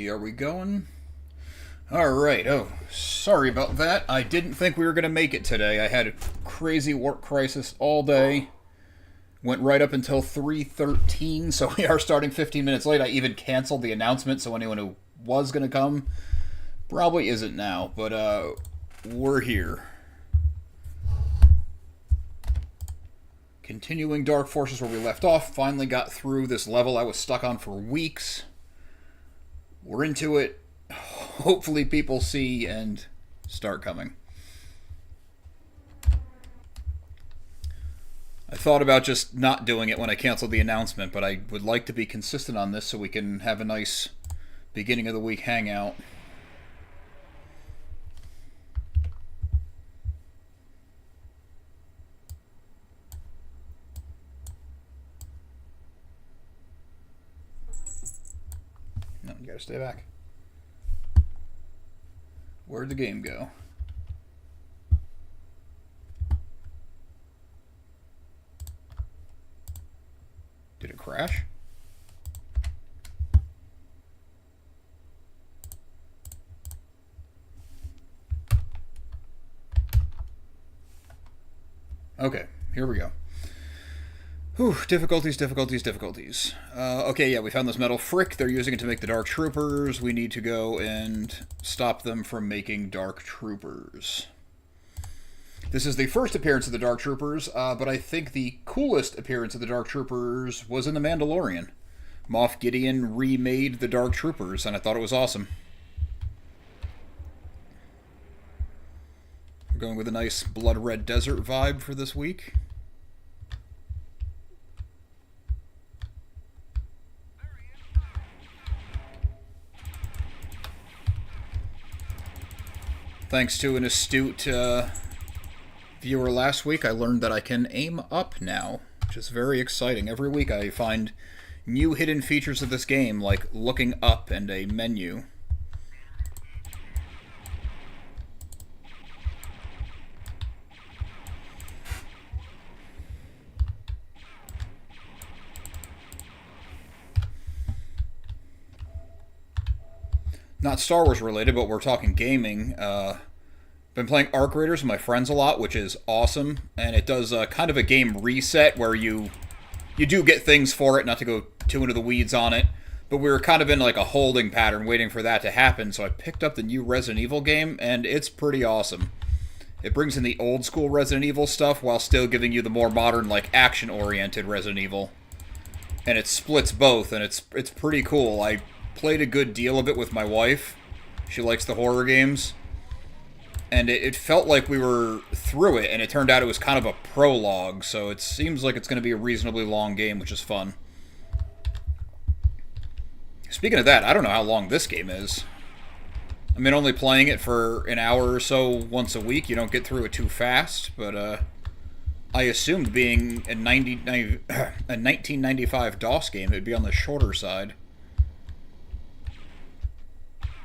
Alrighty, are we going? Alright, oh, sorry about that. I didn't think we were going to make it today. I had a crazy work crisis all day. Went right up until 3:13, so we are starting 15 minutes late. I even canceled the announcement, so anyone who was going to come probably isn't now, but we're here. Continuing Dark Forces where we left off. Finally got through this level I was stuck on for weeks. We're into it. Hopefully people see and start coming. I thought about just not doing it when I canceled the announcement, but I would like to be consistent on this so we can have a nice beginning of the week hangout. No, you gotta stay back. Where'd the game go? Did it crash? Okay, here we go. Whew, difficulties. Okay, yeah, we found this metal frick. They're using it to make the Dark Troopers. We need to go and stop them from making Dark Troopers. This is the first appearance of the Dark Troopers, but I think the coolest appearance of the Dark Troopers was in The Mandalorian. Moff Gideon remade the Dark Troopers, and I thought it was awesome. We're going with a nice Blood Red Desert vibe for this week. Thanks to an astute viewer last week, I learned that I can aim up now, which is very exciting. Every week I find new hidden features of this game, like looking up and a menu. Not Star Wars related, but we're talking gaming. Been playing Arc Raiders with my friends a lot, which is awesome, and it does kind of a game reset where you do get things for it, not to go too into the weeds on it, but we were kind of in like a holding pattern waiting for that to happen, so I picked up the new Resident Evil game, and it's pretty awesome. It brings in the old school Resident Evil stuff while still giving you the more modern, like action-oriented Resident Evil. And it splits both, and it's pretty cool. I played a good deal of it with my wife. She likes the horror games. And it felt like we were through it, and it turned out it was kind of a prologue, so it seems like it's going to be a reasonably long game, which is fun. Speaking of that, I don't know how long this game is. I mean, only playing it for an hour or so once a week, you don't get through it too fast, but I assumed being a 1995 DOS game, it would be on the shorter side.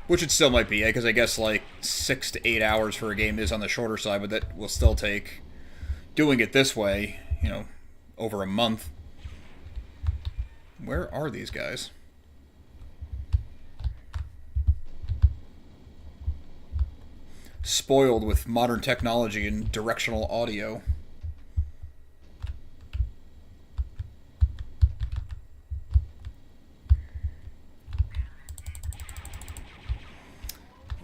Which it still might be, because I guess like 6 to 8 hours for a game is on the shorter side, but that will still take, doing it this way, you know, over a month. Where are these guys? Spoiled with modern technology and directional audio.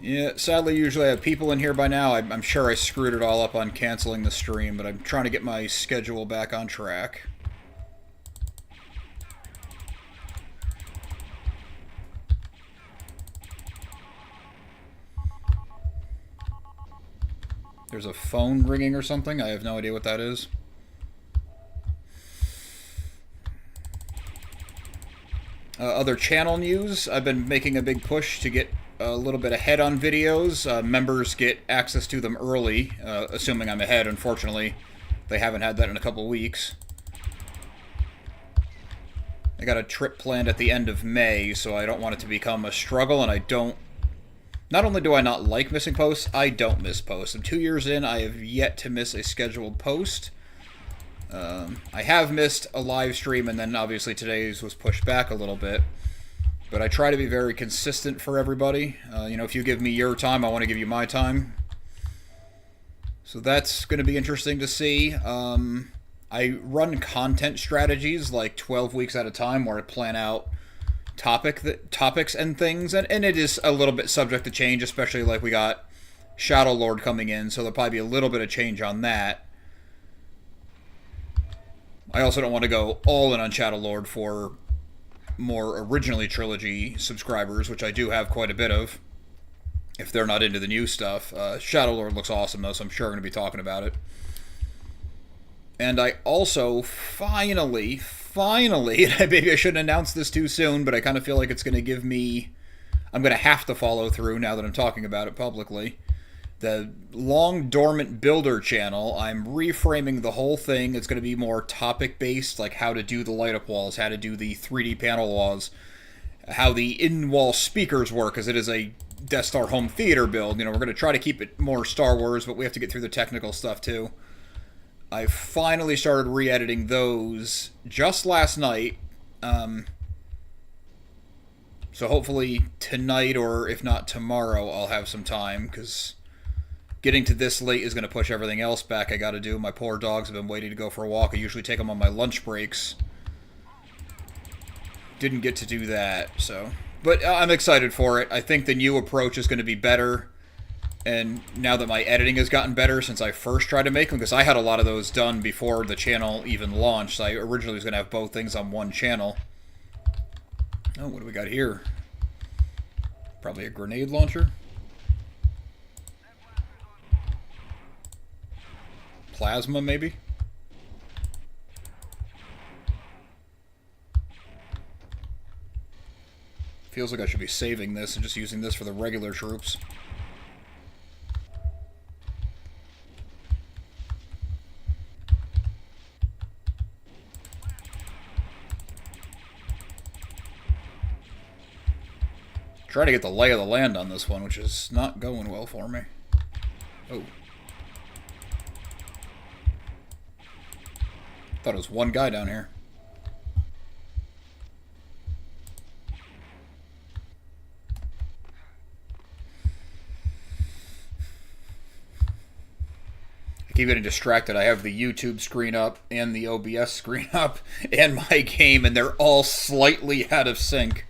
Yeah, sadly, usually I have people in here by now. I'm sure I screwed it all up on canceling the stream, but I'm trying to get my schedule back on track. There's a phone ringing or something. I have no idea what that is. Other channel news. I've been making a big push to get a little bit ahead on videos. Members get access to them early, assuming I'm ahead. Unfortunately, they haven't had that in a couple weeks. I got a trip planned at the end of May, so I don't want it to become a struggle, and I don't... Not only do I not like missing posts, I don't miss posts. I'm 2 years in, I have yet to miss a scheduled post. I have missed a live stream, and then obviously today's was pushed back a little bit. But I try to be very consistent for everybody. You know, if you give me your time, I want to give you my time. So that's going to be interesting to see. I run content strategies like 12 weeks at a time where I plan out topics and things. And it is a little bit subject to change, especially like we got Shadow Lord coming in. So there'll probably be a little bit of change on that. I also don't want to go all in on Shadow Lord for more originally trilogy subscribers, which I do have quite a bit of, if they're not into the new stuff. Shadow Lord looks awesome, though, so I'm sure I'm going to be talking about it. And I also finally, maybe I shouldn't announce this too soon, but I kind of feel like it's going to give me... I'm going to have to follow through now that I'm talking about it publicly. The long dormant builder channel, I'm reframing the whole thing. It's going to be more topic based, like how to do the light up walls, how to do the 3D panel walls, how the in-wall speakers work, as it is a Death Star home theater build. You know, we're going to try to keep it more Star Wars, but we have to get through the technical stuff too. I finally started re-editing those just last night. So hopefully tonight, or if not tomorrow, I'll have some time, because getting to this late is going to push everything else back I got to do. My poor dogs have been waiting to go for a walk. I usually take them on my lunch breaks. Didn't get to do that, so... But I'm excited for it. I think the new approach is going to be better. And now that my editing has gotten better since I first tried to make them, because I had a lot of those done before the channel even launched. I originally was going to have both things on one channel. Oh, what do we got here? Probably a grenade launcher. Plasma, maybe? Feels like I should be saving this and just using this for the regular troops. Trying to get the lay of the land on this one, which is not going well for me. Oh. Thought it was one guy down here. I keep getting distracted. I have the YouTube screen up and the OBS screen up and my game, and they're all slightly out of sync.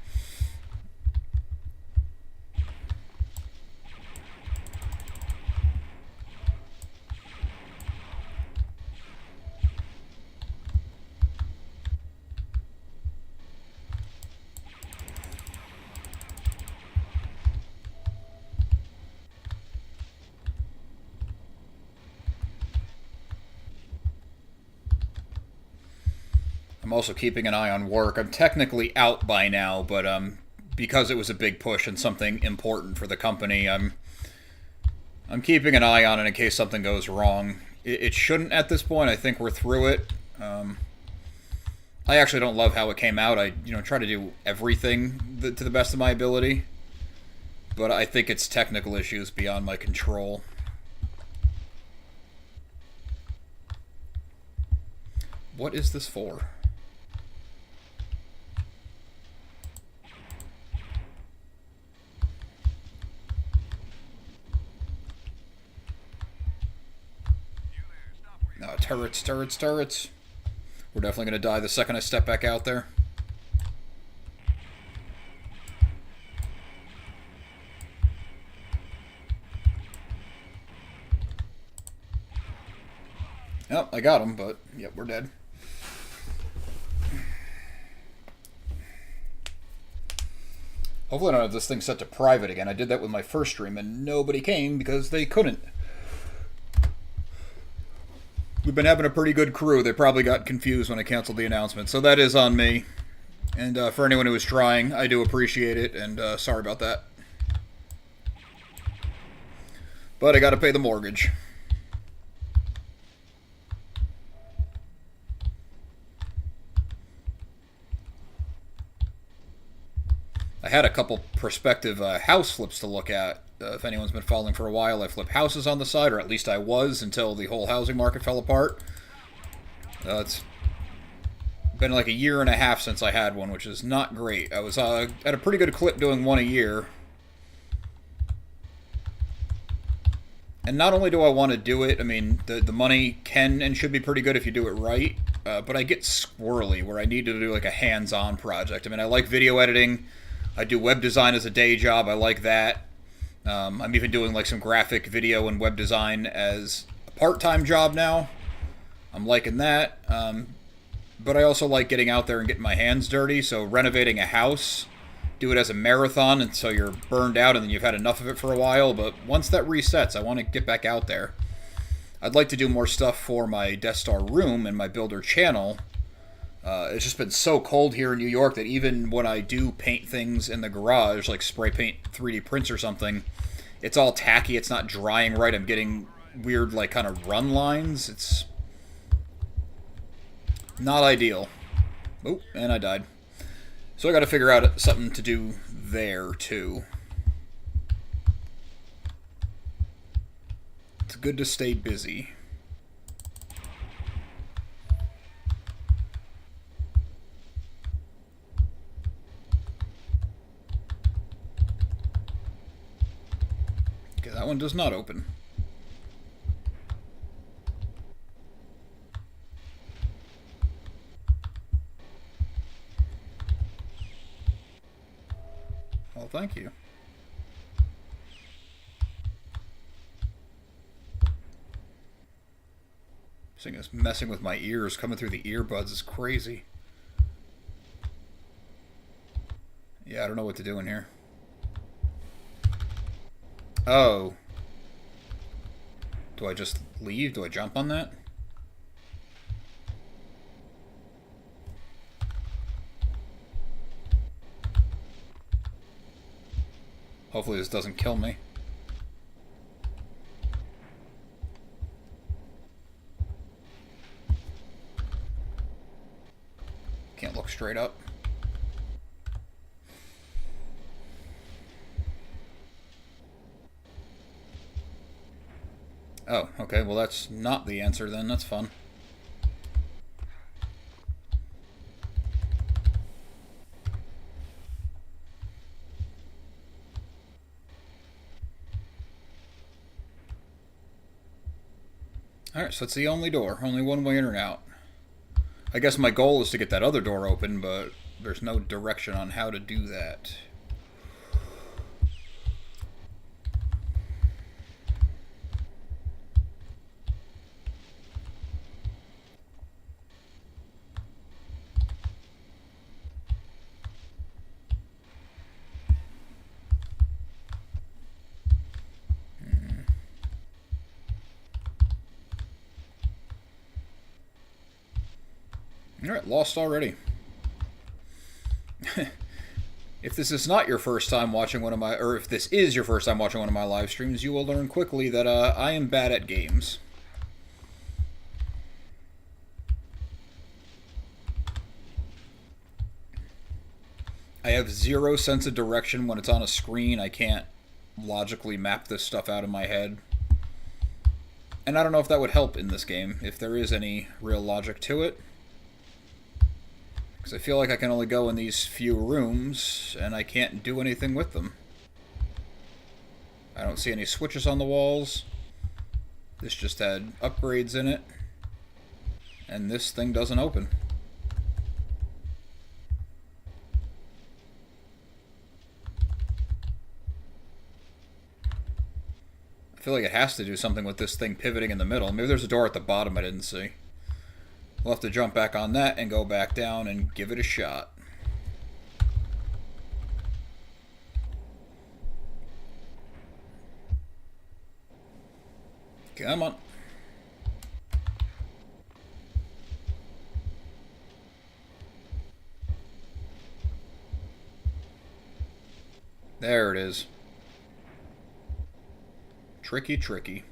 I'm also keeping an eye on work. I'm technically out by now, but because it was a big push and something important for the company, I'm keeping an eye on it in case something goes wrong. It shouldn't at this point. I think we're through it. I actually don't love how it came out. I try to do everything to the best of my ability, but I think it's technical issues beyond my control. What is this for? No, turrets, turrets, turrets. We're definitely going to die the second I step back out there. Yep, I got him, but yep, we're dead. Hopefully I don't have this thing set to private again. I did that with my first stream and nobody came because they couldn't. We've been having a pretty good crew. They probably got confused when I canceled the announcement. So that is on me. And for anyone who was trying, I do appreciate it. And sorry about that. But I got to pay the mortgage. I had a couple prospective house flips to look at. If anyone's been following for a while, I flip houses on the side, or at least I was until the whole housing market fell apart. It's been like a year and a half since I had one, which is not great. I was at a pretty good clip doing one a year. And not only do I want to do it, I mean, the money can and should be pretty good if you do it right, but I get squirrely where I need to do like a hands-on project. I mean, I like video editing. I do web design as a day job. I like that. I'm even doing like some graphic video and web design as a part-time job now. I'm liking that. But I also like getting out there and getting my hands dirty, so renovating a house, do it as a marathon until you're burned out and then you've had enough of it for a while, but once that resets, I want to get back out there. I'd like to do more stuff for my Death Star room and my Builder channel. It's just been so cold here in New York that even when I do paint things in the garage, like spray paint 3D prints or something, it's all tacky, it's not drying right, I'm getting weird, like, kind of run lines. It's not ideal. Oh, and I died. So I gotta figure out something to do there, too. It's good to stay busy. Okay, that one does not open. Well, thank you. This thing is messing with my ears. Coming through the earbuds is crazy. Yeah, I don't know what to do in here. Oh. Do I just leave? Do I jump on that? Hopefully this doesn't kill me. Can't look straight up. Oh, okay, well that's not the answer then, that's fun. Alright, so it's the only door. Only one way in or out. I guess my goal is to get that other door open, but there's no direction on how to do that. Alright, lost already. If this is not your first time watching one of my, or if this is your first time watching one of my live streams, you will learn quickly that I am bad at games. I have zero sense of direction when it's on a screen. I can't logically map this stuff out in my head. And I don't know if that would help in this game, if there is any real logic to it. Because I feel like I can only go in these few rooms, and I can't do anything with them. I don't see any switches on the walls. This just had upgrades in it. And this thing doesn't open. I feel like it has to do something with this thing pivoting in the middle. Maybe there's a door at the bottom I didn't see. We'll have to jump back on that and go back down and give it a shot. Come on. There it is. Tricky, tricky.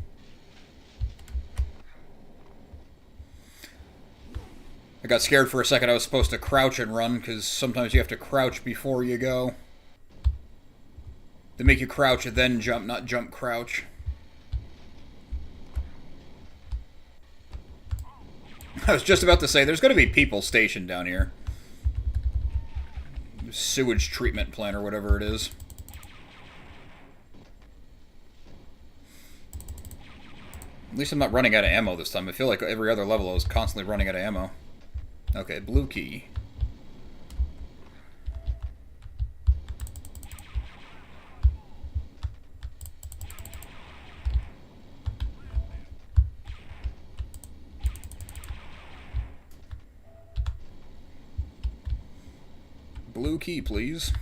I got scared for a second I was supposed to crouch and run, because sometimes you have to crouch before you go. They make you crouch and then jump, not jump crouch. I was just about to say, there's going to be people stationed down here. Sewage treatment plant or whatever it is. At least I'm not running out of ammo this time. I feel like every other level I was constantly running out of ammo. Okay, blue key. Blue key, please.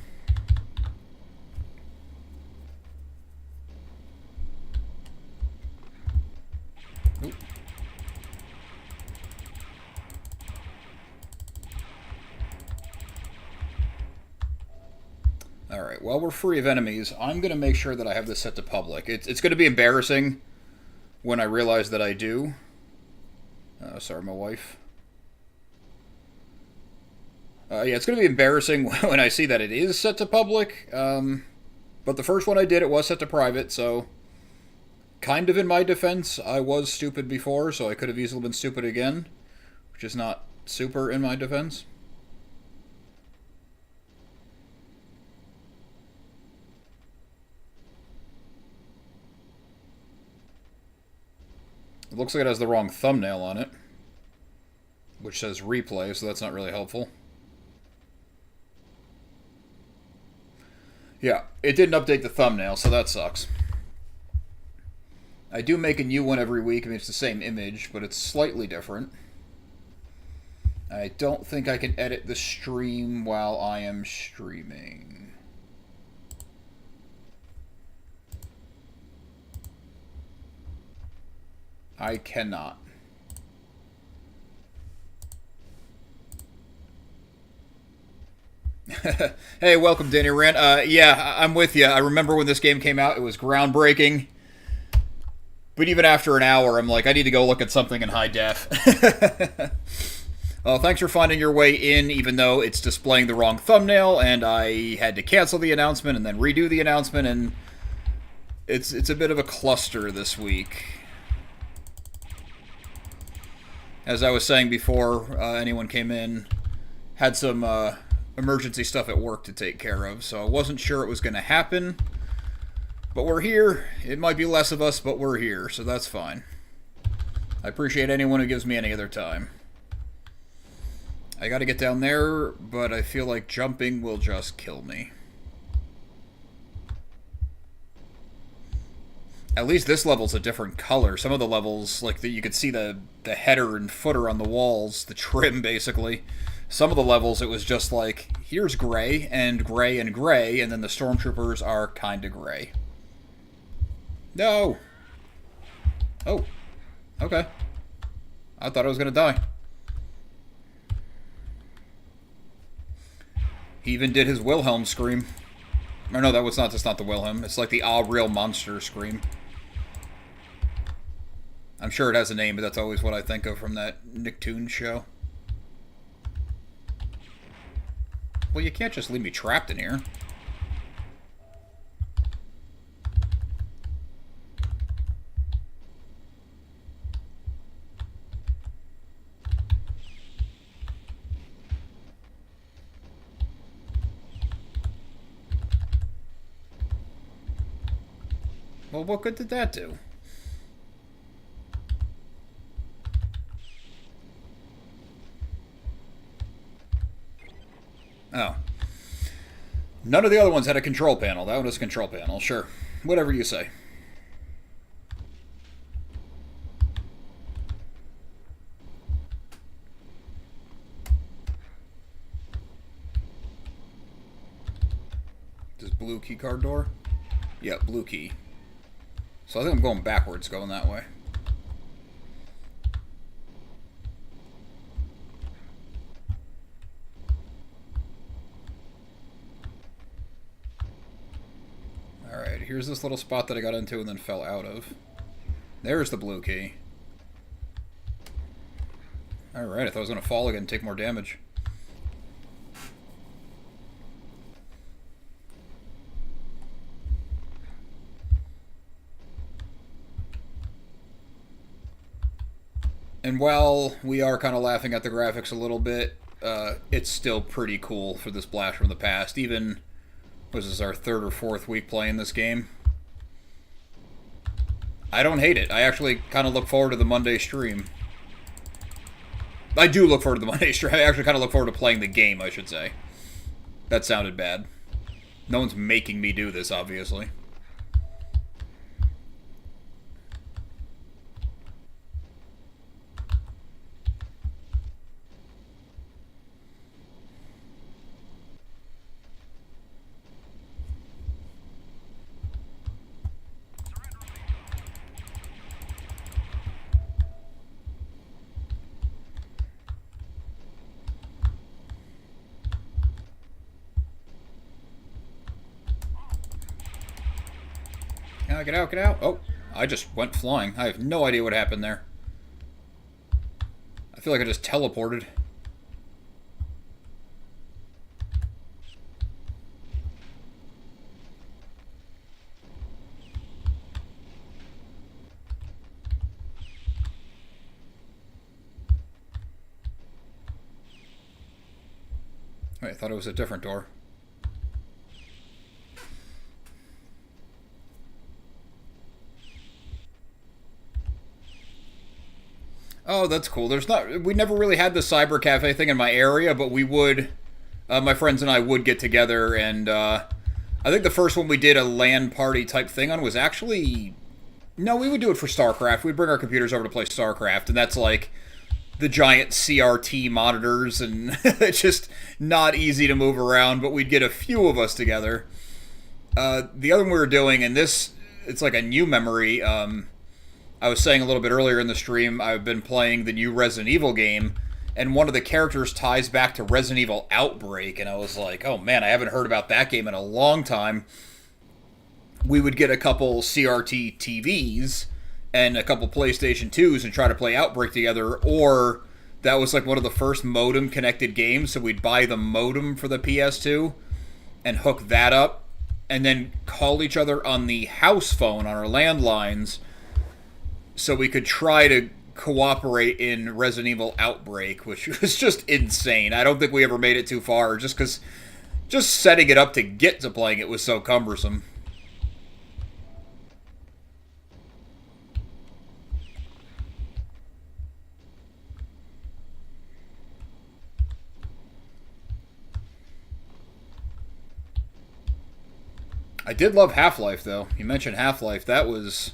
Oop. Alright, while we're free of enemies, I'm going to make sure that I have this set to public. It's going to be embarrassing when I realize that I do. Sorry, my wife. Yeah, it's going to be embarrassing when I see that it is set to public. But the first one I did, it was set to private, so... Kind of in my defense, I was stupid before, so I could have easily been stupid again. Which is not super in my defense. It looks like it has the wrong thumbnail on it. Which says replay, so that's not really helpful. Yeah, it didn't update the thumbnail, so that sucks. I do make a new one every week. I mean, it's the same image, but it's slightly different. I don't think I can edit the stream while I am streaming. I cannot. Hey, welcome, Danny Rand. Yeah, I'm with you. I remember when this game came out, it was groundbreaking. But even after an hour, I'm like, I need to go look at something in high def. Well, thanks for finding your way in, even though it's displaying the wrong thumbnail, and I had to cancel the announcement and then redo the announcement, and it's a bit of a cluster this week. As I was saying before anyone came in, had some emergency stuff at work to take care of, so I wasn't sure it was going to happen. But we're here. It might be less of us, but we're here, so that's fine. I appreciate anyone who gives me any of their time. I gotta get down there, but I feel like jumping will just kill me. At least this level's a different color. Some of the levels, like you could see the header and footer on the walls, the trim, basically. Some of the levels, it was just like, here's gray, and gray, and gray, and then the stormtroopers are kinda gray. No! Oh. Okay. I thought I was gonna die. He even did his Wilhelm scream. Or no, that's not the Wilhelm. It's like the real monster scream. I'm sure it has a name, but that's always what I think of from that Nicktoons show. Well, you can't just leave me trapped in here. Well, what good did that do? Oh. None of the other ones had a control panel. That one was a control panel. Sure. Whatever you say. Does blue key card door? Yeah, blue key. So I think I'm going backwards, going that way. Alright, here's this little spot that I got into and then fell out of. There's the blue key. Alright, I thought I was going to fall again and take more damage. And while we are kind of laughing at the graphics a little bit, it's still pretty cool for this blast from the past. Even, was this our third or fourth week playing this game? I don't hate it. I actually kind of look forward to the Monday stream. I do look forward to the Monday stream. I actually kind of look forward to playing the game, I should say. That sounded bad. No one's making me do this, obviously. Get out, get out. Oh, I just went flying. I have no idea what happened there. I feel like I just teleported. Wait, I thought it was a different door. Oh, that's cool. We never really had the cyber cafe thing in my area, but we would, my friends and I would get together, and I think the first one we did a LAN party type thing on was actually, no, we would do it for StarCraft. We'd bring our computers over to play StarCraft, and that's like the giant CRT monitors, and it's just not easy to move around, but we'd get a few of us together. The other one we were doing, and this, it's like a new memory, I was saying a little bit earlier in the stream, I've been playing the new Resident Evil game, and one of the characters ties back to Resident Evil Outbreak, and I was like, oh man, I haven't heard about that game in a long time. We would get a couple CRT TVs and a couple PlayStation 2s and try to play Outbreak together, or that was like one of the first modem-connected games, so we'd buy the modem for the PS2 and hook that up, and then call each other on the house phone on our landlines, so we could try to cooperate in Resident Evil Outbreak, which was just insane. I don't think we ever made it too far, just because just setting it up to get to playing it was so cumbersome. I did love Half-Life, though. You mentioned Half-Life. That was...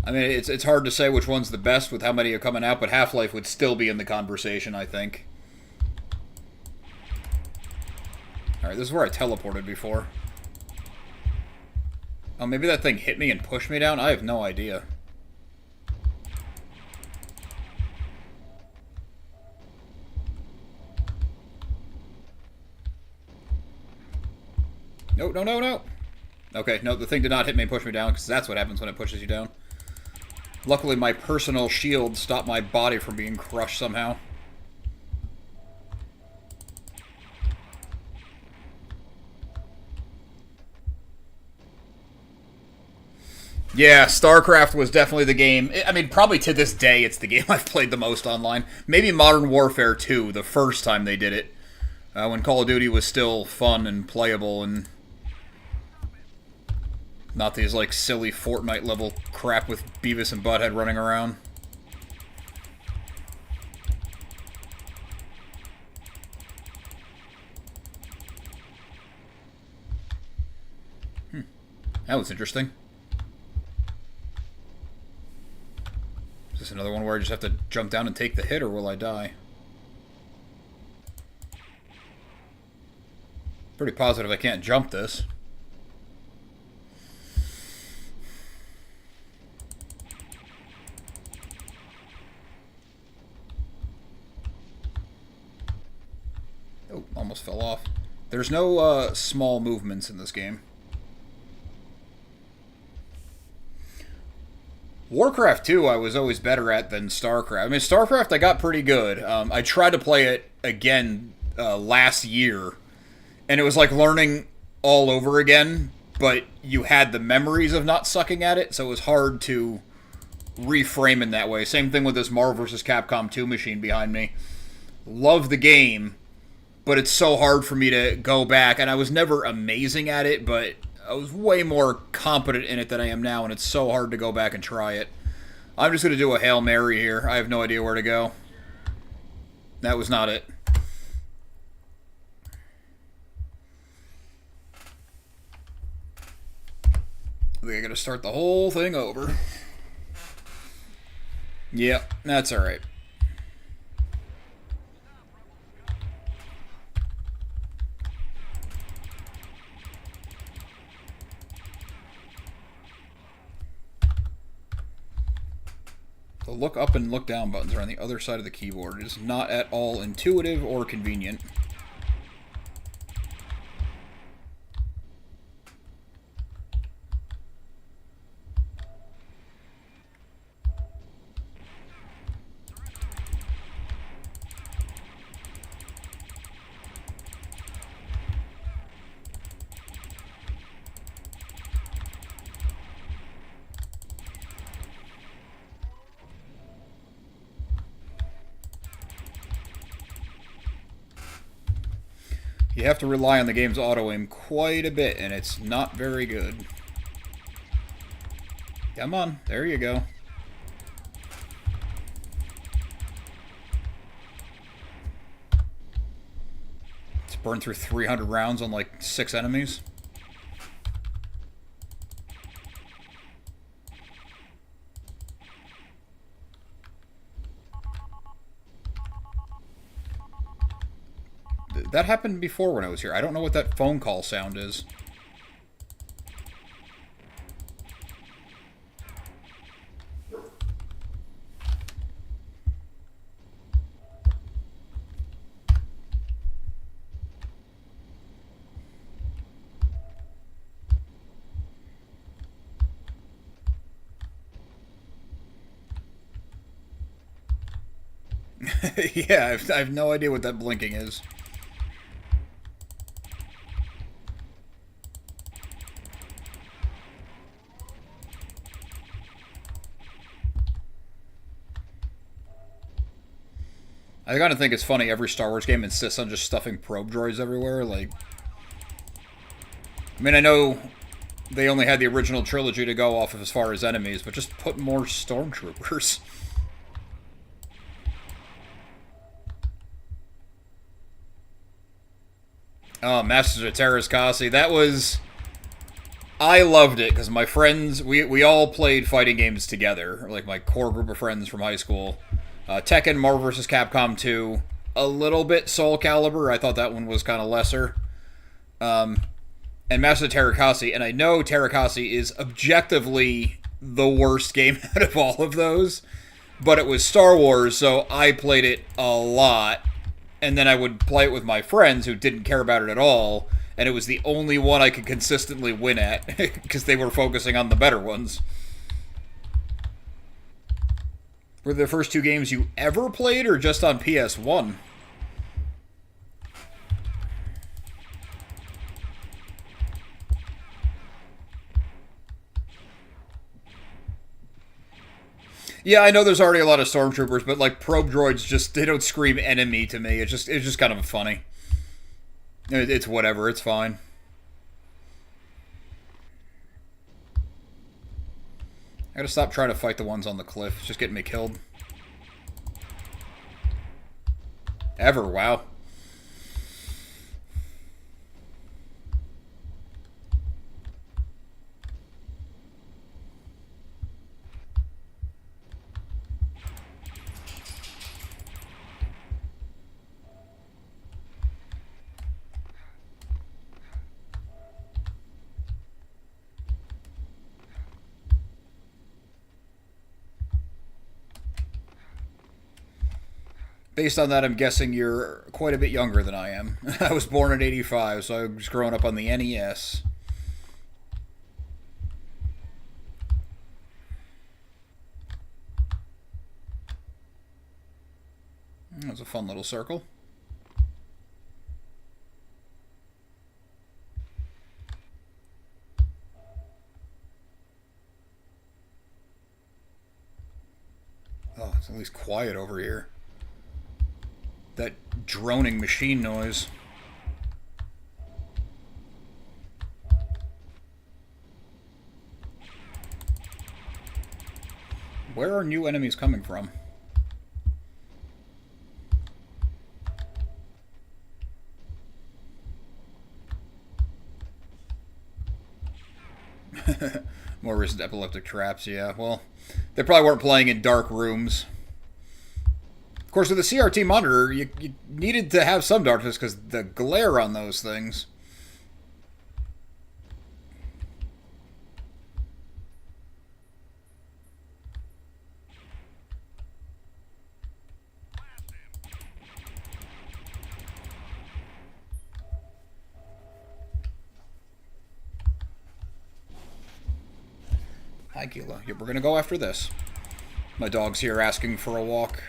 I mean, it's hard to say which one's the best with how many are coming out, but Half-Life would still be in the conversation, I think. Alright, this is where I teleported before. Oh, maybe that thing hit me and pushed me down? I have no idea. No, no, no, no! Okay, no, the thing did not hit me and push me down, because that's what happens when it pushes you down. Luckily, my personal shield stopped my body from being crushed somehow. Yeah, StarCraft was definitely the game. I mean, probably to this day, it's the game I've played the most online. Maybe Modern Warfare 2, the first time they did it. When Call of Duty was still fun and playable and... not these, like, silly Fortnite-level crap with Beavis and Butthead running around. That was interesting. Is this another one where I just have to jump down and take the hit, or will I die? Pretty positive I can't jump this. Oh, almost fell off. There's no small movements in this game. Warcraft 2 I was always better at than StarCraft. I mean, StarCraft I got pretty good. I tried to play it again last year, and it was like learning all over again, but you had the memories of not sucking at it, so it was hard to reframing that way. Same thing with this Marvel vs. Capcom 2 machine behind me. Love the game, but it's so hard for me to go back, and I was never amazing at it, but I was way more competent in it than I am now, and it's so hard to go back and try it. I'm just going to do a Hail Mary here. I have no idea where to go. That was not it. I think I gotta start the whole thing over. Yep, that's alright. The look up and look down buttons are on the other side of the keyboard. It is not at all intuitive or convenient. You have to rely on the game's auto-aim quite a bit, and it's not very good. Come on, there you go. It's burned through 300 rounds on like 6 enemies. That happened before when I was here. I don't know what that phone call sound is. Yeah, I have no idea what that blinking is. I gotta think it's funny, every Star Wars game insists on just stuffing probe droids everywhere, like... I mean, I know they only had the original trilogy to go off of as far as enemies, but just put more stormtroopers. Oh, Masters of Terrascasi, that was... I loved it, because my friends, we all played fighting games together, like my core group of friends from high school. Tekken, Marvel vs. Capcom 2, a little bit Soul Calibur. I thought that one was kind of lesser. And Master Terrascasi, and I know Terrascasi is objectively the worst game out of all of those, but it was Star Wars, so I played it a lot, and then I would play it with my friends who didn't care about it at all, and it was the only one I could consistently win at, because they were focusing on the better ones. Were the first 2 games you ever played, or just on PS1? Yeah, I know there's already a lot of stormtroopers, but like probe droids just, they don't scream enemy to me. It's just kind of funny. It's whatever, it's fine. I gotta stop trying to fight the ones on the cliff. It's just getting me killed. Ever, wow. Based on that, I'm guessing you're quite a bit younger than I am. I was born in '85, so I was growing up on the NES. That was a fun little circle. Oh, it's at least quiet over here. That droning machine noise. Where are new enemies coming from? More recent epileptic traps, yeah. Well, they probably weren't playing in dark rooms. Of course, with the CRT monitor, you needed to have some darkness because the glare on those things. Hi, Gila. Yep, we're going to go after this. My dog's here asking for a walk.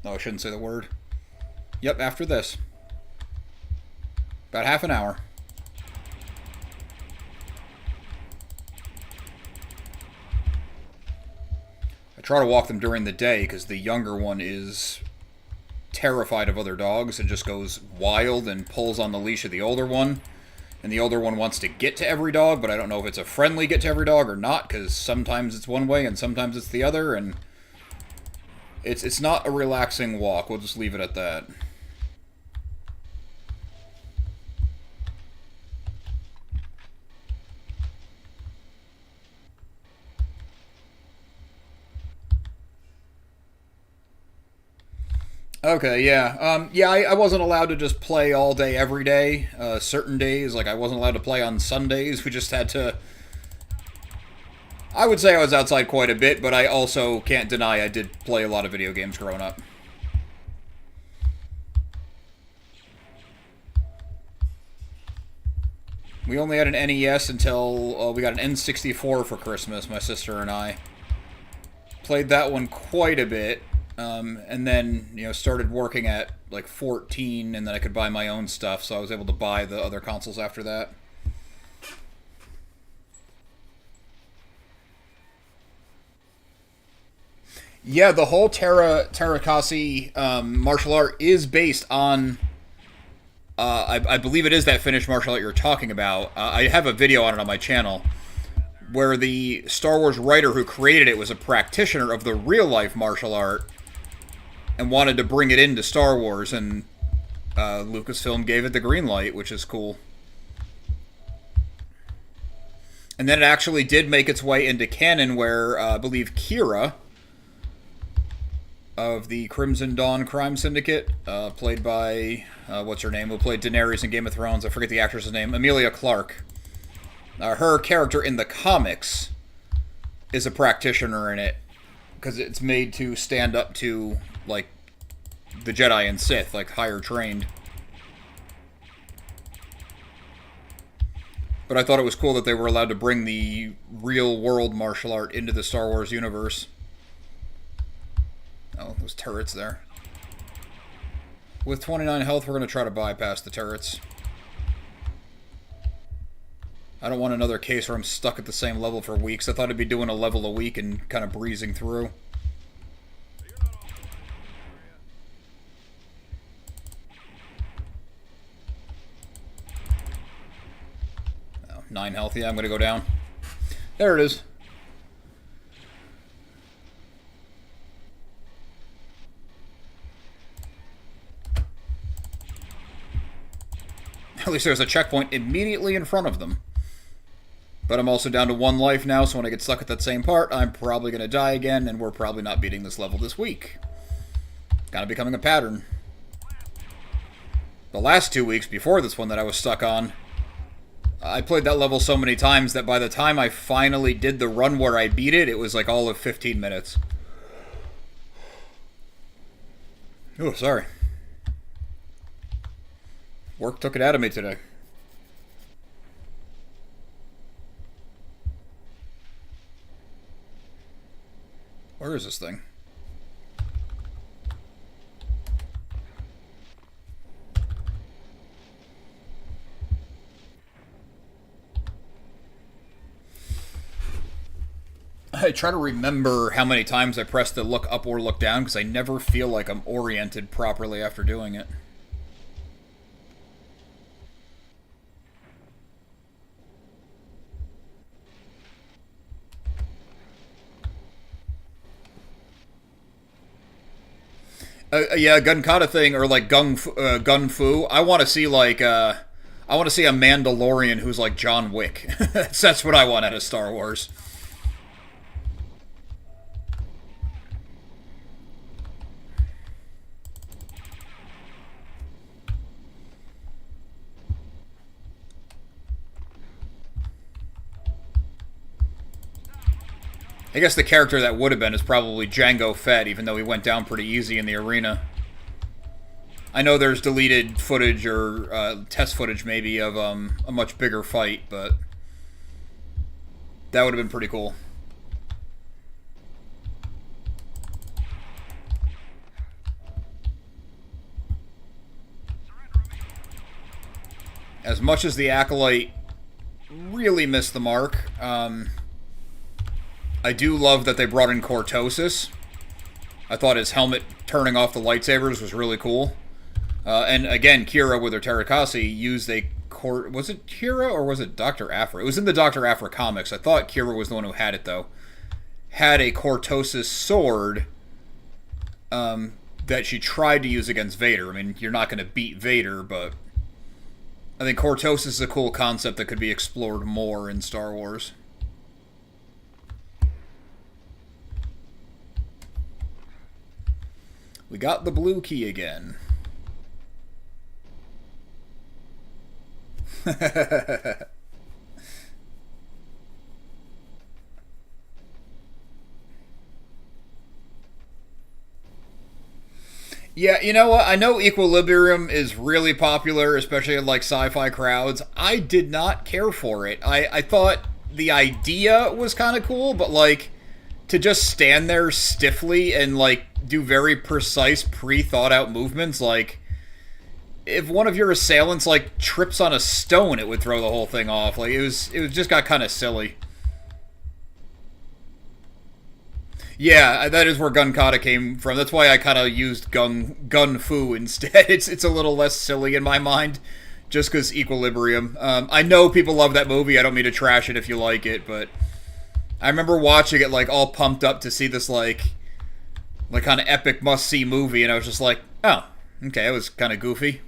No, I shouldn't say the word. Yep, after this. About half an hour. I try to walk them during the day because the younger one is terrified of other dogs and just goes wild and pulls on the leash of the older one. And the older one wants to get to every dog, but I don't know if it's a friendly get to every dog or not, because sometimes it's one way and sometimes it's the other, and it's not a relaxing walk. We'll just leave it at that. Okay, yeah. I wasn't allowed to just play all day every day. Certain days, like I wasn't allowed to play on Sundays. We just had to... I would say I was outside quite a bit, but I also can't deny I did play a lot of video games growing up. We only had an NES until we got an N64 for Christmas, my sister and I. Played that one quite a bit. And then, started working at like 14, and then I could buy my own stuff, so I was able to buy the other consoles after that. Yeah, the whole Tarakasi martial art is based on. I believe it is that Finnish martial art you're talking about. I have a video on it on my channel, where the Star Wars writer who created it was a practitioner of the real life martial art and wanted to bring it into Star Wars, and Lucasfilm gave it the green light, which is cool. And then it actually did make its way into canon, where I believe Kira of the Crimson Dawn Crime Syndicate, played by, what's her name, who played Daenerys in Game of Thrones, I forget the actress's name, Emilia Clarke. Her character in the comics is a practitioner in it, because it's made to stand up to, like, the Jedi and Sith, like, higher trained. But I thought it was cool that they were allowed to bring the real-world martial art into the Star Wars universe. Oh, those turrets there. With 29 health, we're going to try to bypass the turrets. I don't want another case where I'm stuck at the same level for weeks. I thought I'd be doing a level a week and kind of breezing through. Oh, 9 health, yeah, I'm going to go down. There it is. At least there's a checkpoint immediately in front of them. But I'm also down to 1 life now, so when I get stuck at that same part, I'm probably going to die again, and we're probably not beating this level this week. Kind of becoming a pattern. The last 2 weeks before this one that I was stuck on, I played that level so many times that by the time I finally did the run where I beat it, it was like all of 15 minutes. Oh, sorry. Work took it out of me today. Where is this thing? I try to remember how many times I press the look up or look down, because I never feel like I'm oriented properly after doing it. Yeah, gun kata thing, or like gun fu. I want to see like I want to see a Mandalorian who's like John Wick. That's what I want out of Star Wars. I guess the character that would have been is probably Jango Fett, even though he went down pretty easy in the arena. I know there's deleted footage, or test footage maybe, of a much bigger fight, but that would have been pretty cool. As much as the Acolyte really missed the mark, I do love that they brought in Cortosis. I thought his helmet turning off the lightsabers was really cool. And again, Kira with her Terakasi used a was it Kira or was it Dr. Aphra? It was in the Dr. Aphra comics. I thought Kira was the one who had it, though. Had a Cortosis sword that she tried to use against Vader. I mean, you're not going to beat Vader, but I think Cortosis is a cool concept that could be explored more in Star Wars. We got the blue key again. Yeah, you know what? I know Equilibrium is really popular, especially in like sci-fi crowds. I did not care for it. I thought the idea was kind of cool, but like to just stand there stiffly and like do very precise, pre-thought out movements, like if one of your assailants like trips on a stone, it would throw the whole thing off. Like it just got kind of silly. Yeah, that is where gun kata came from. That's why I kind of used gun fu instead. It's a little less silly in my mind, just because Equilibrium. I know people love that movie. I don't mean to trash it if you like it, but I remember watching it like all pumped up to see this like kind of epic must see movie, and I was just like, oh, okay, it was kind of goofy.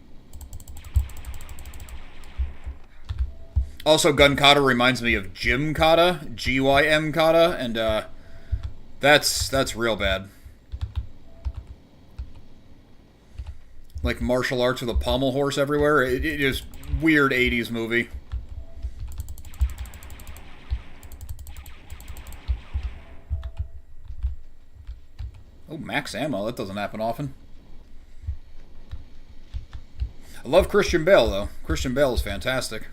Also, gun kata reminds me of gym kata, GYM kata, and that's real bad. Like martial arts with a pommel horse everywhere. It is weird 80s movie. Oh, max ammo. That doesn't happen often. I love Christian Bale, though. Christian Bale is fantastic.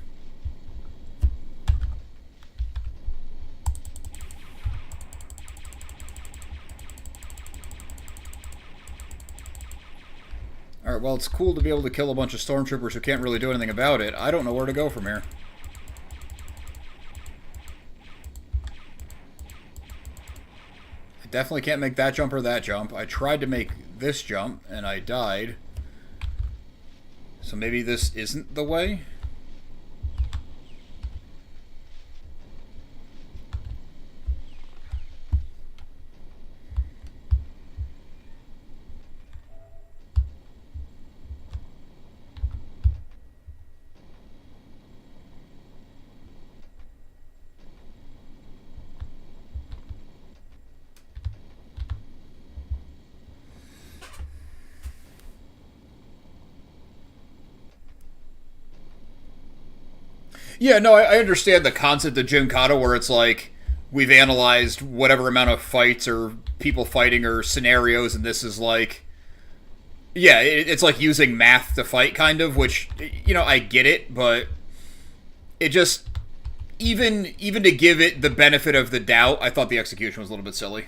Alright, well, it's cool to be able to kill a bunch of stormtroopers who can't really do anything about it. I don't know where to go from here. I definitely can't make that jump or that jump. I tried to make this jump, and I died. So maybe this isn't the way? Yeah, no, I understand the concept of Jim Kata, where it's like we've analyzed whatever amount of fights or people fighting or scenarios, and this is like, yeah, it's like using math to fight, kind of. Which, you know, I get it, but it just even to give it the benefit of the doubt, I thought the execution was a little bit silly.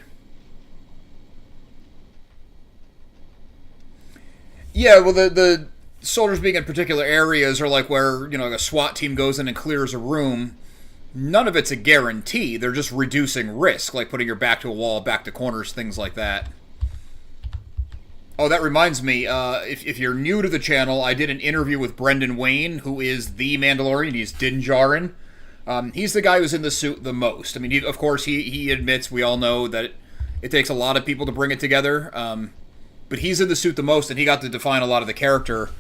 Yeah, well, the soldiers being in particular areas are like where, you know, a SWAT team goes in and clears a room. none of it's a guarantee. They're just reducing risk, like putting your back to a wall, back to corners, things like that. Oh, that reminds me, if you're new to the channel, I did an interview with Brendan Wayne, who is the Mandalorian. He's Din Djarin. He's the guy who's in the suit the most. I mean, of course, he admits, we all know, that it takes a lot of people to bring it together. But he's in the suit the most, and he got to define a lot of the character.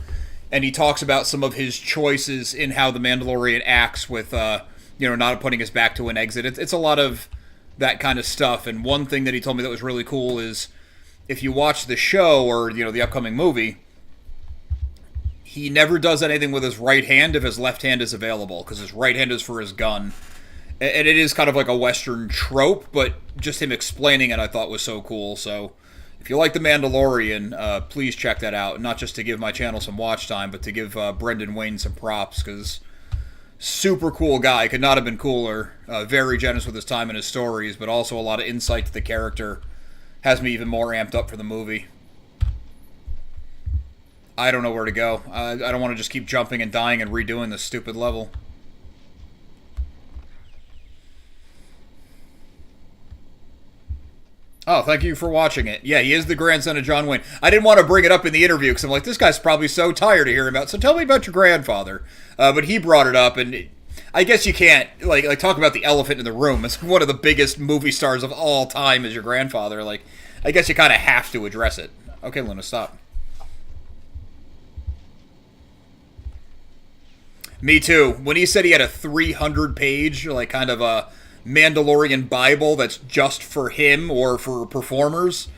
And he talks about some of his choices in how the Mandalorian acts with, not putting his back to an exit. It's a lot of that kind of stuff. And one thing that he told me that was really cool is, if you watch the show or, the upcoming movie, he never does anything with his right hand if his left hand is available, because his right hand is for his gun. And it is kind of like a Western trope, but just him explaining it I thought was so cool. So if you like The Mandalorian, please check that out. Not just to give my channel some watch time, but to give Brendan Wayne some props, because super cool guy. Could not have been cooler. Very generous with his time and his stories, but also a lot of insight to the character. Has me even more amped up for the movie. I don't know where to go. I don't want to just keep jumping and dying and redoing this stupid level. Oh, thank you for watching it. Yeah, he is the grandson of John Wayne. I didn't want to bring it up in the interview because I'm like, this guy's probably so tired of hearing about it. So tell me about your grandfather. But he brought it up, and I guess you can't like talk about the elephant in the room. It's one of the biggest movie stars of all time is your grandfather. Like, I guess you kind of have to address it. Okay, Luna, stop. Me too. When he said he had a 300-page, like, kind of a Mandalorian Bible that's just for him or for performers,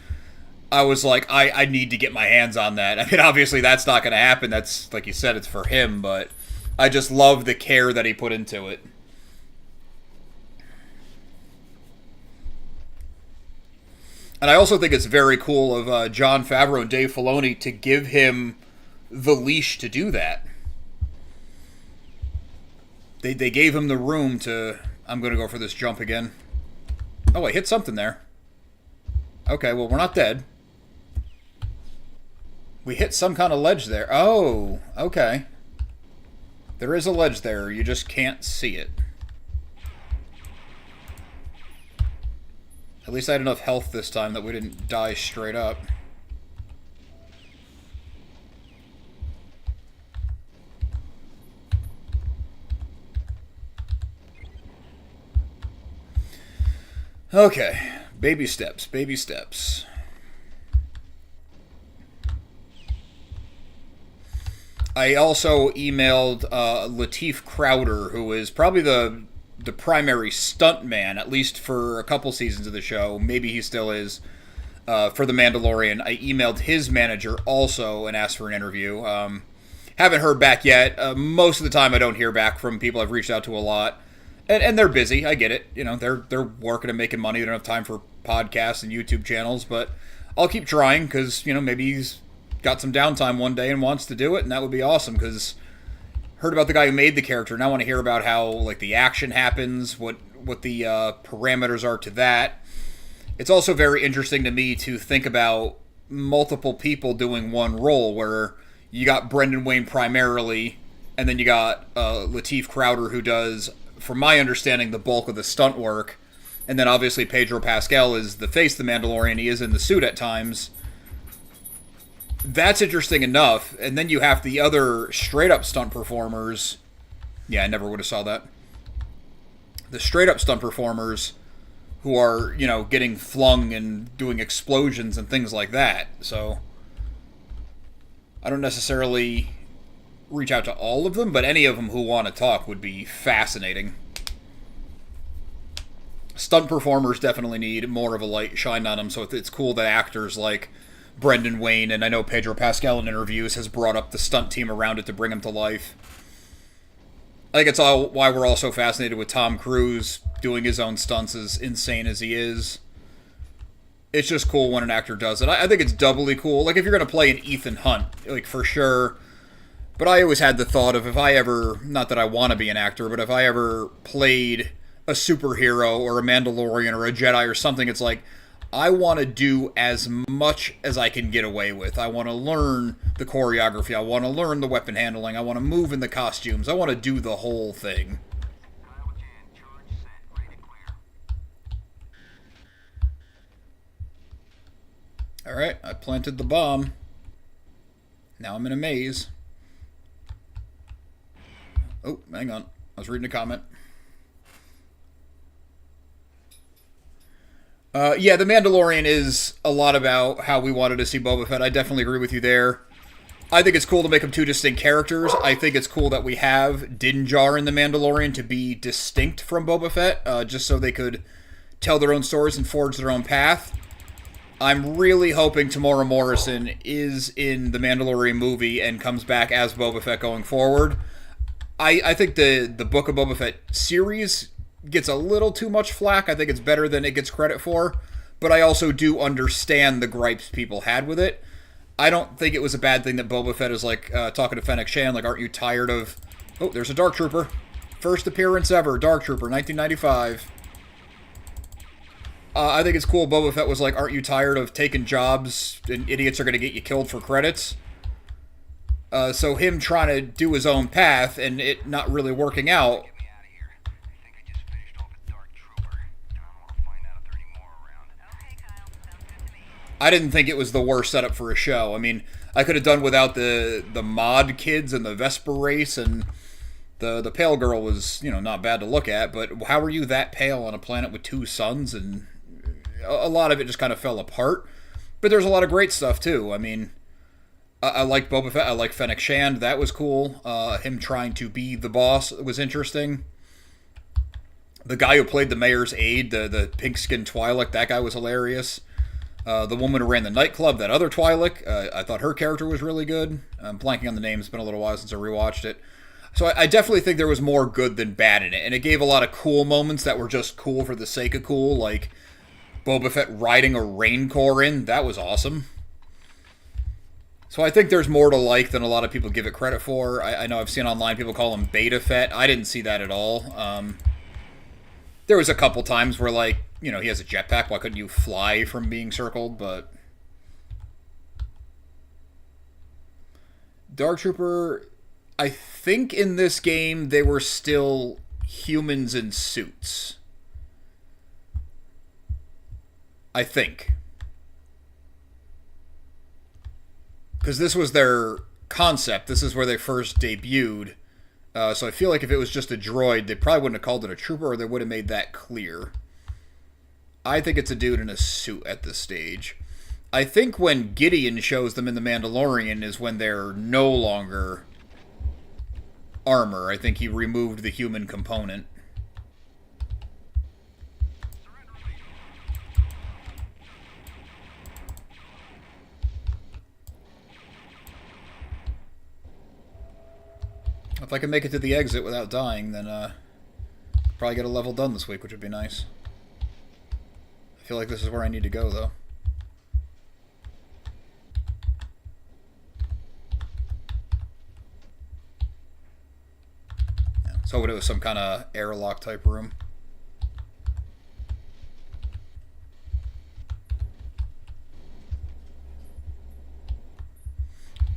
I was like, I need to get my hands on that. I mean, obviously that's not going to happen. That's, like you said, it's for him, but I just love the care that he put into it. And I also think it's very cool of Jon Favreau and Dave Filoni to give him the leash to do that. They gave him the room to... I'm going to go for this jump again. Oh, I hit something there. Okay, well, we're not dead. We hit some kind of ledge there. Oh, okay. There is a ledge there. You just can't see it. At least I had enough health this time that we didn't die straight up. Okay, baby steps, baby steps. I also emailed Lateef Crowder, who is probably the primary stunt man, at least for a couple seasons of the show. Maybe he still is, for The Mandalorian. I emailed his manager also and asked for an interview. Haven't heard back yet. Most of the time I don't hear back from people I've reached out to a lot. And they're busy, I get it. They're working and making money. They don't have time for podcasts and YouTube channels, but I'll keep trying because, maybe he's got some downtime one day and wants to do it, and that would be awesome because heard about the guy who made the character. Now I want to hear about how, like, the action happens, what the parameters are to that. It's also very interesting to me to think about multiple people doing one role, where you got Brendan Wayne primarily, and then you got Lateef Crowder, who does, from my understanding, the bulk of the stunt work. And then obviously Pedro Pascal is the face of the Mandalorian. He is in the suit at times. That's interesting enough. And then you have the other straight-up stunt performers. Yeah, I never would have saw that. The straight-up stunt performers who are, getting flung and doing explosions and things like that. So I don't necessarily reach out to all of them, but any of them who want to talk would be fascinating. Stunt performers definitely need more of a light shined on them, so it's cool that actors like Brendan Wayne, and I know Pedro Pascal in interviews has brought up the stunt team around it to bring them to life. I think it's all why we're all so fascinated with Tom Cruise doing his own stunts, as insane as he is. It's just cool when an actor does it. I think it's doubly cool. Like, if you're going to play an Ethan Hunt, like, for sure. But I always had the thought of, if I ever, not that I want to be an actor, but if I ever played a superhero or a Mandalorian or a Jedi or something, it's like, I want to do as much as I can get away with. I want to learn the choreography. I want to learn the weapon handling. I want to move in the costumes. I want to do the whole thing. Alright, I planted the bomb. Now I'm in a maze. Oh, hang on. I was reading a comment. Yeah, The Mandalorian is a lot about how we wanted to see Boba Fett. I definitely agree with you there. I think it's cool to make them two distinct characters. I think it's cool that we have Din Djarin in The Mandalorian to be distinct from Boba Fett, just so they could tell their own stories and forge their own path. I'm really hoping Tamora Morrison is in the Mandalorian movie and comes back as Boba Fett going forward. I think the Book of Boba Fett series gets a little too much flack. I think it's better than it gets credit for, but I also do understand the gripes people had with it. I don't think it was a bad thing that Boba Fett is like talking to Fennec Shand, like, aren't you tired of... Oh, there's a Dark Trooper. First appearance ever, Dark Trooper, 1995. I think it's cool Boba Fett was like, aren't you tired of taking jobs and idiots are going to get you killed for credits? So him trying to do his own path and it not really working out... I didn't think it was the worst setup for a show. I mean, I could have done without the mod kids and the Vesper race, and the pale girl was, you know, not bad to look at, but how are you that pale on a planet with two suns? And a lot of it just kind of fell apart. But there's a lot of great stuff, too. I mean, I like Boba Fett. I like Fennec Shand. That was cool. Him trying to be the boss was interesting. The guy who played the mayor's aide, the pink-skinned Twi'lek, that guy was hilarious. The woman who ran the nightclub, that other Twi'lek, I thought her character was really good. I'm blanking on the name. It's been a little while since I rewatched it. So I definitely think there was more good than bad in it. And it gave a lot of cool moments that were just cool for the sake of cool. Like Boba Fett riding a Rancor in. That was awesome. So I think there's more to like than a lot of people give it credit for. I know I've seen online people call him Beta Fett. I didn't see that at all. There was a couple times where, like, you know, he has a jetpack. Why couldn't you fly from being circled? But Dark Trooper, I think in this game they were still humans in suits. I think. Because this was their concept. This is where they first debuted. So I feel like if it was just a droid, they probably wouldn't have called it a trooper, or they would have made that clear. I think it's a dude in a suit at this stage. I think when Gideon shows them in The Mandalorian is when they're no longer armor. I think he removed the human component. If I can make it to the exit without dying, then probably get a level done this week, which would be nice. I feel like this is where I need to go, though. Yeah, I was hoping it was some kind of airlock type room.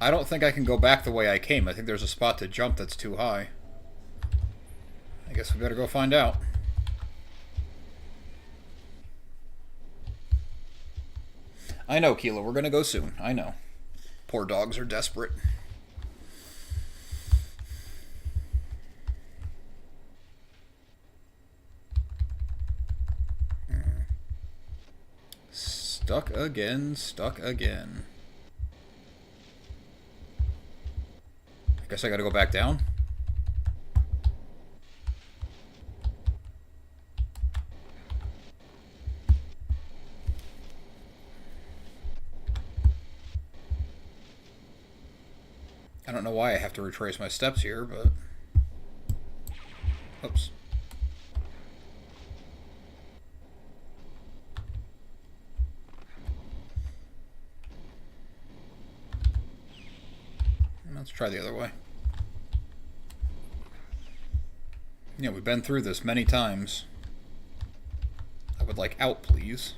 I don't think I can go back the way I came. I think there's a spot to jump that's too high. I guess we better go find out. I know, Keela. We're going to go soon. I know. Poor dogs are desperate. Stuck again. Stuck again. Guess I gotta go back down. I don't know why I have to retrace my steps here, but... Oops. Let's try the other way. Yeah, we've been through this many times. I would like out, please.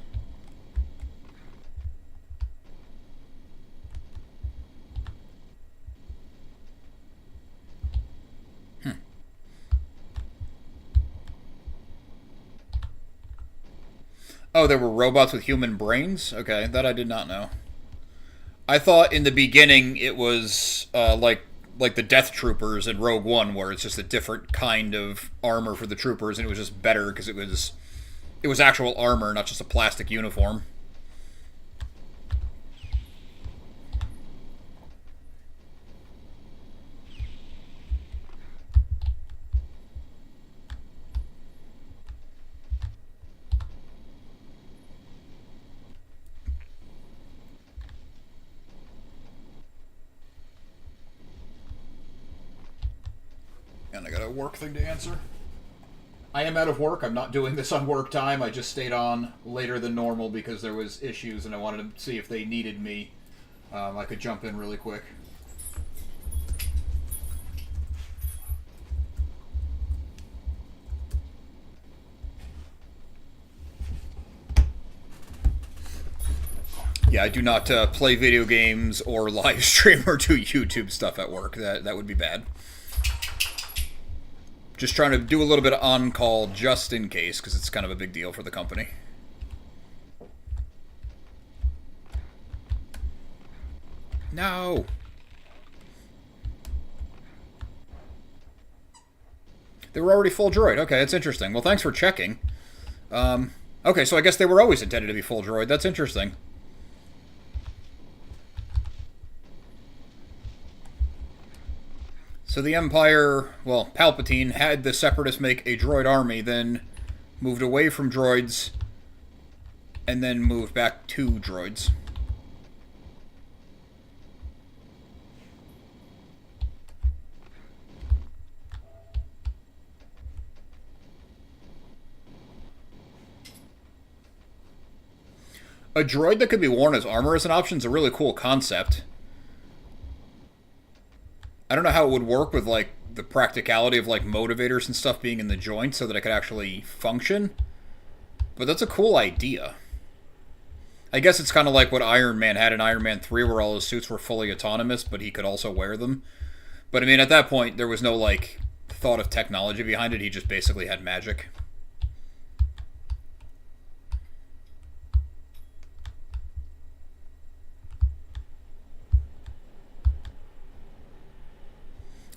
Oh, there were robots with human brains? Okay, that I did not know. I thought in the beginning it was like the Death Troopers in Rogue One, where it's just a different kind of armor for the troopers, and it was just better because it was actual armor, not just a plastic uniform. And I got a work thing to answer. I am out of work. I'm not doing this on work time. I just stayed on later than normal because there was issues, and I wanted to see if they needed me. I could jump in really quick. Yeah, I do not play video games or live stream or do YouTube stuff at work. That would be bad. Just trying to do a little bit of on-call just in case, because it's kind of a big deal for the company. No! They were already full droid. Okay, that's interesting. Well, thanks for checking. Okay, so I guess they were always intended to be full droid. That's interesting. So the Empire, well, Palpatine had the Separatists make a droid army, then moved away from droids, and then moved back to droids. A droid that could be worn as armor as an option is a really cool concept. I don't know how it would work with, like, the practicality of, like, motivators and stuff being in the joint so that it could actually function. But that's a cool idea. I guess it's kind of like what Iron Man had in Iron Man 3, where all his suits were fully autonomous, but he could also wear them. But, I mean, at that point, there was no, like, thought of technology behind it. He just basically had magic.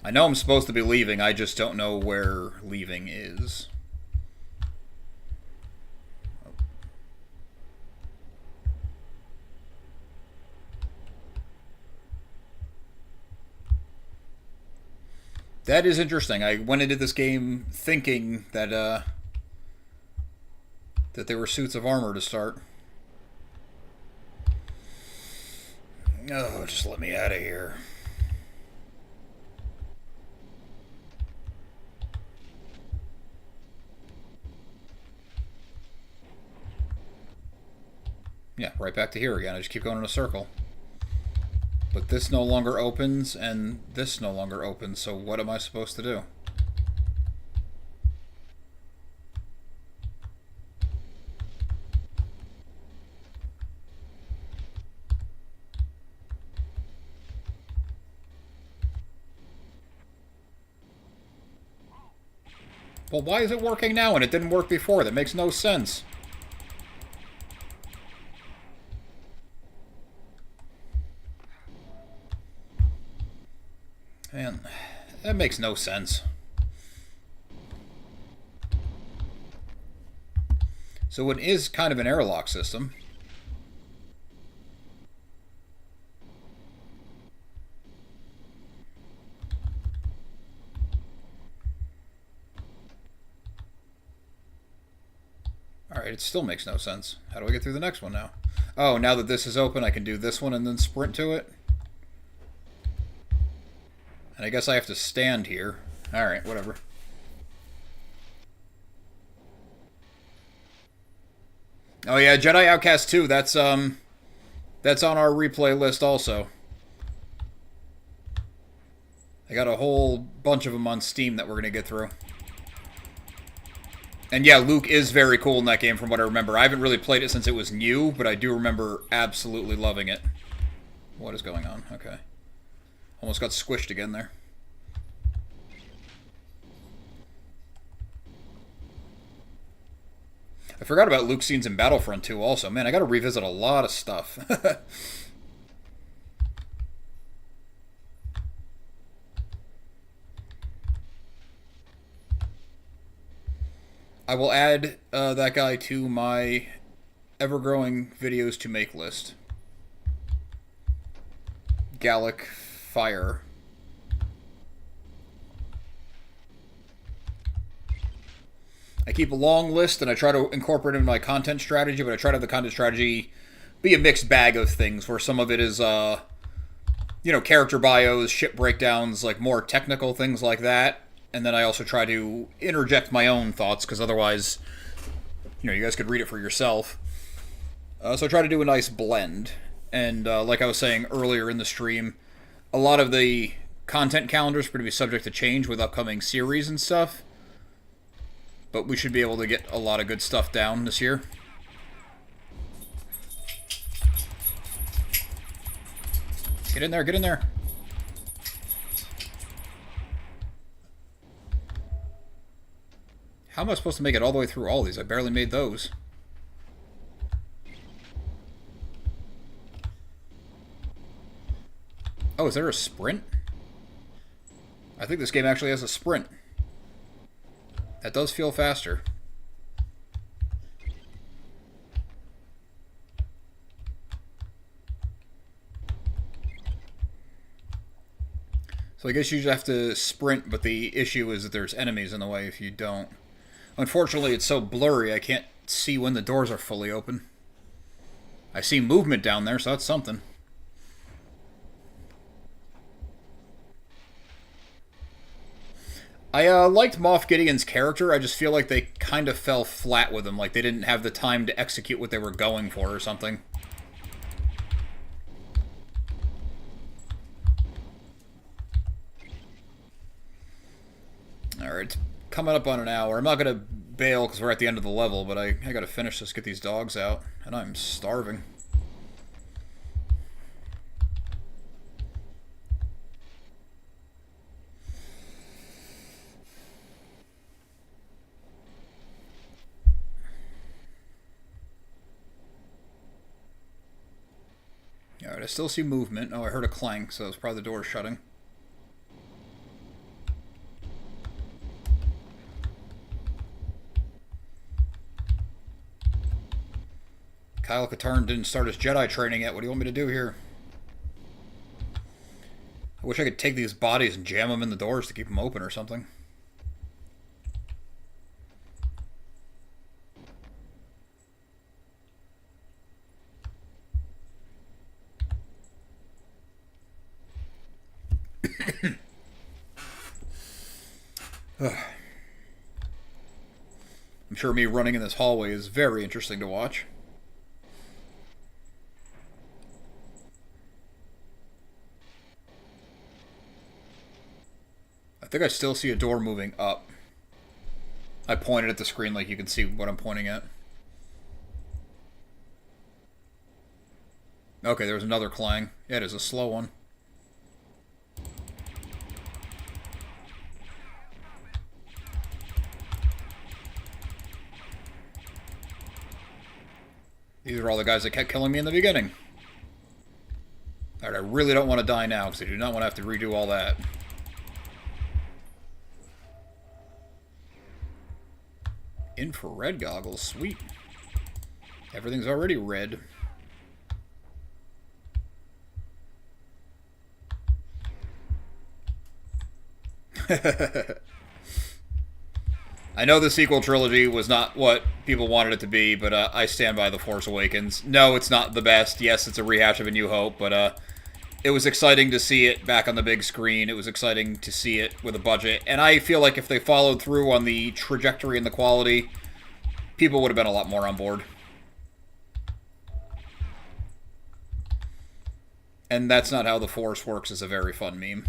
I know I'm supposed to be leaving, I just don't know where leaving is. That is interesting. I went into this game thinking that that they were suits of armor to start. Oh, just let me out of here. Yeah, right back to here again. I just keep going in a circle. But this no longer opens, and this no longer opens, so what am I supposed to do? Well, why is it working now and it didn't work before? That makes no sense. Man, that makes no sense. So it is kind of an airlock system. Alright, it still makes no sense. How do I get through the next one now? Oh, now that this is open, I can do this one and then sprint to it? And I guess I have to stand here. Alright, whatever. Oh yeah, Jedi Outcast 2, that's on our replay list also. I got a whole bunch of them on Steam that we're going to get through. And yeah, Luke is very cool in that game from what I remember. I haven't really played it since it was new, but I do remember absolutely loving it. What is going on? Okay. Almost got squished again there. I forgot about Luke scenes in Battlefront 2 also. Man, I gotta revisit a lot of stuff. I will add that guy to my ever-growing videos to make list. Gallic Fire. I keep a long list and I try to incorporate it in my content strategy, but I try to have the content strategy be a mixed bag of things, where some of it is, character bios, ship breakdowns, like more technical things like that. And then I also try to interject my own thoughts, because otherwise, you guys could read it for yourself. So I try to do a nice blend. And like I was saying earlier in the stream, a lot of the content calendars are going to be subject to change with upcoming series and stuff. But we should be able to get a lot of good stuff down this year. Get in there, get in there. How am I supposed to make it all the way through all these? I barely made those. Oh, is there a sprint? I think this game actually has a sprint. That does feel faster. So I guess you just have to sprint, but the issue is that there's enemies in the way if you don't. Unfortunately, it's so blurry, I can't see when the doors are fully open. I see movement down there, so that's something. I liked Moff Gideon's character. I just feel like they kind of fell flat with him. Like they didn't have the time to execute what they were going for or something. Alright, it's coming up on an hour. I'm not going to bail because we're at the end of the level, but I got to finish this, get these dogs out. And I'm starving. Alright, I still see movement. Oh, I heard a clank, so it's probably the door shutting. Kyle Katarn didn't start his Jedi training yet. What do you want me to do here? I wish I could take these bodies and jam them in the doors to keep them open or something. I'm sure me running in this hallway is very interesting to watch. I think I still see a door moving up. I pointed at the screen like you can see what I'm pointing at. Okay, there's another clang. Yeah, it is a slow one. These are all the guys that kept killing me in the beginning. Alright, I really don't want to die now, because I do not want to have to redo all that. Infrared goggles, sweet. Everything's already red. I know the sequel trilogy was not what people wanted it to be, but I stand by The Force Awakens. No, it's not the best. Yes, it's a rehash of A New Hope, but it was exciting to see it back on the big screen. It was exciting to see it with a budget. And I feel like if they followed through on the trajectory and the quality, people would have been a lot more on board. And that's not how the Force works is a very fun meme.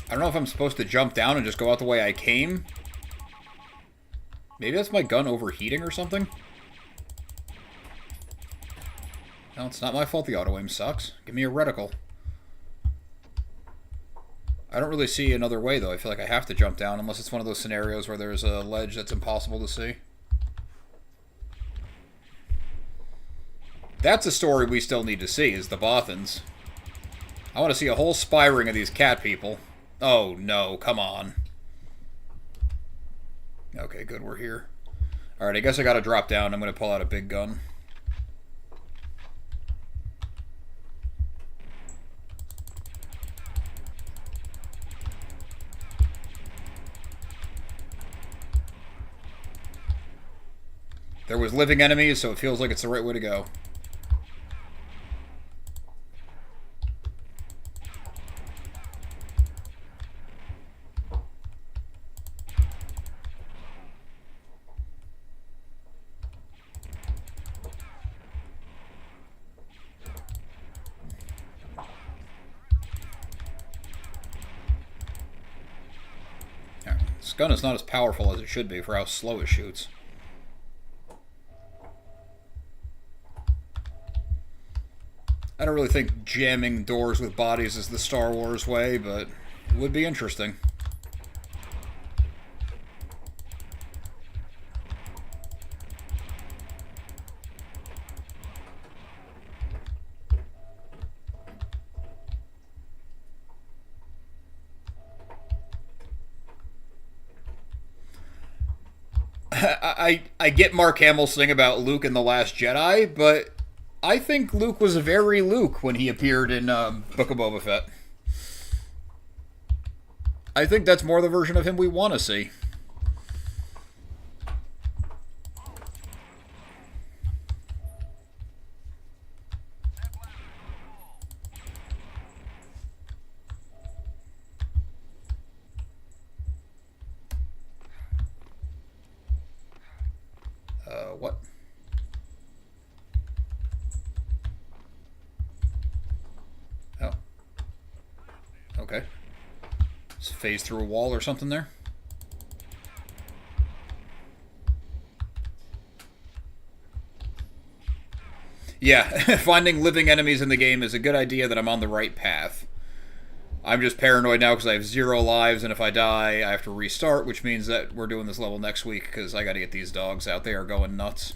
I don't know if I'm supposed to jump down and just go out the way I came. Maybe that's my gun overheating or something? No, it's not my fault the auto-aim sucks. Give me a reticle. I don't really see another way, though. I feel like I have to jump down, unless it's one of those scenarios where there's a ledge that's impossible to see. That's a story we still need to see, is the Bothans. I want to see a whole spy ring of these cat people. Oh, no, come on. Okay, good, we're here. Alright, I guess I gotta drop down. I'm gonna pull out a big gun. There was living enemies, so it feels like it's the right way to go. This gun is not as powerful as it should be for how slow it shoots. I don't really think jamming doors with bodies is the Star Wars way, but it would be interesting. I get Mark Hamill's thing about Luke in The Last Jedi, but I think Luke was very Luke when he appeared in Book of Boba Fett. I think that's more the version of him we want to see. What? Oh. Okay. Just phase through a wall or something there? Yeah, finding living enemies in the game is a good idea that I'm on the right path. I'm just paranoid now because I have 0 lives, and if I die, I have to restart, which means that we're doing this level next week because I gotta get these dogs out. They are going nuts.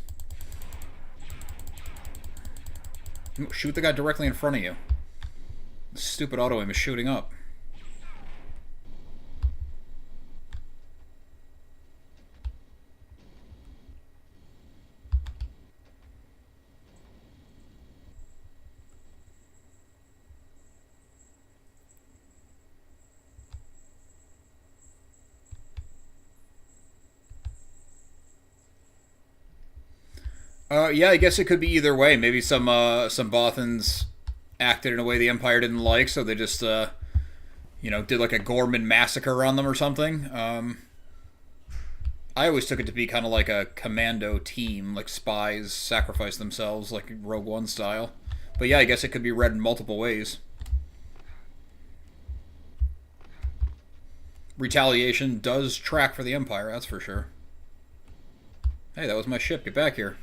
Shoot the guy directly in front of you. The stupid auto-aim is shooting up. Yeah, I guess it could be either way. Maybe some Bothans acted in a way the Empire didn't like, so they just, did like a Gorman massacre on them or something. I always took it to be kind of like a commando team, like spies sacrifice themselves, like Rogue One style. But yeah, I guess it could be read in multiple ways. Retaliation does track for the Empire, that's for sure. Hey, that was my ship. Get back here.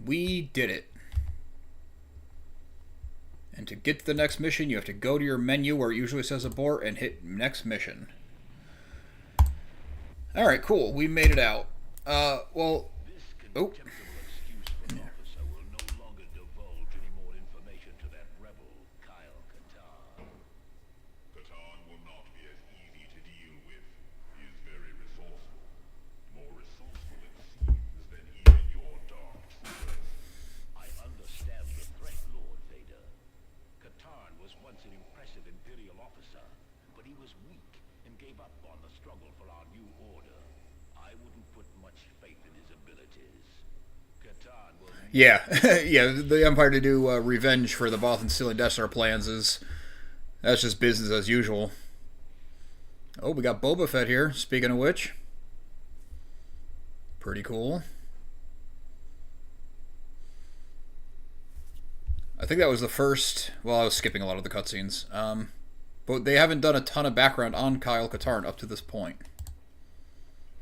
We did it. And to get to the next mission, you have to go to your menu where it usually says abort and hit next mission. Alright, cool. We made it out. Well... Oh. Yeah, yeah, the Empire to do revenge for the Bothan stealing Death Star plans that's just business as usual. Oh, we got Boba Fett here, speaking of which. Pretty cool. I think that was the first... Well, I was skipping a lot of the cutscenes. But they haven't done a ton of background on Kyle Katarn up to this point.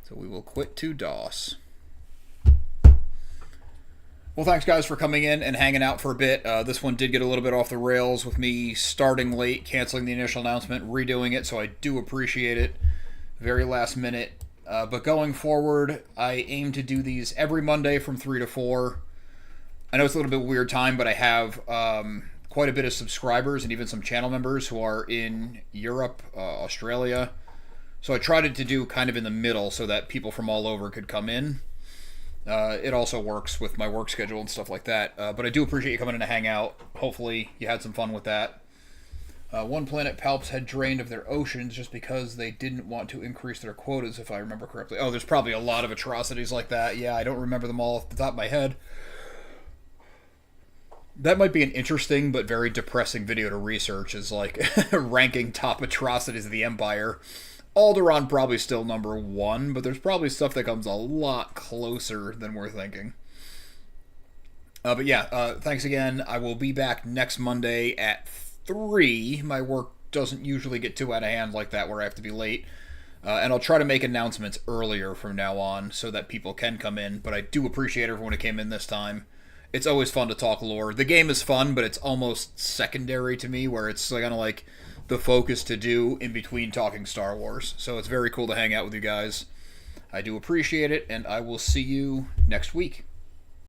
So we will quit to DOS. Well, thanks, guys, for coming in and hanging out for a bit. This one did get a little bit off the rails with me starting late, canceling the initial announcement, redoing it, so I do appreciate it. Very last minute But going forward, I aim to do these every Monday from 3 to 4. I know it's a little bit weird time, but I have quite a bit of subscribers and even some channel members who are in Europe, Australia. So I tried to do kind of in the middle so that people from all over could come in. It also works with my work schedule and stuff like that. But I do appreciate you coming in to hang out. Hopefully you had some fun with that. One planet Palps had drained of their oceans just because they didn't want to increase their quotas, if I remember correctly. Oh, there's probably a lot of atrocities like that. Yeah, I don't remember them all off the top of my head. That might be an interesting but very depressing video to research, is like ranking top atrocities of the Empire. Alderaan probably still number 1, but there's probably stuff that comes a lot closer than we're thinking. But yeah, thanks again. I will be back next Monday at 3. My work doesn't usually get too out of hand like that where I have to be late. And I'll try to make announcements earlier from now on so that people can come in. But I do appreciate everyone who came in this time. It's always fun to talk lore. The game is fun, but it's almost secondary to me, where it's kind of like the focus to do in between talking Star Wars. So it's very cool to hang out with you guys. I do appreciate it, and I will see you next week.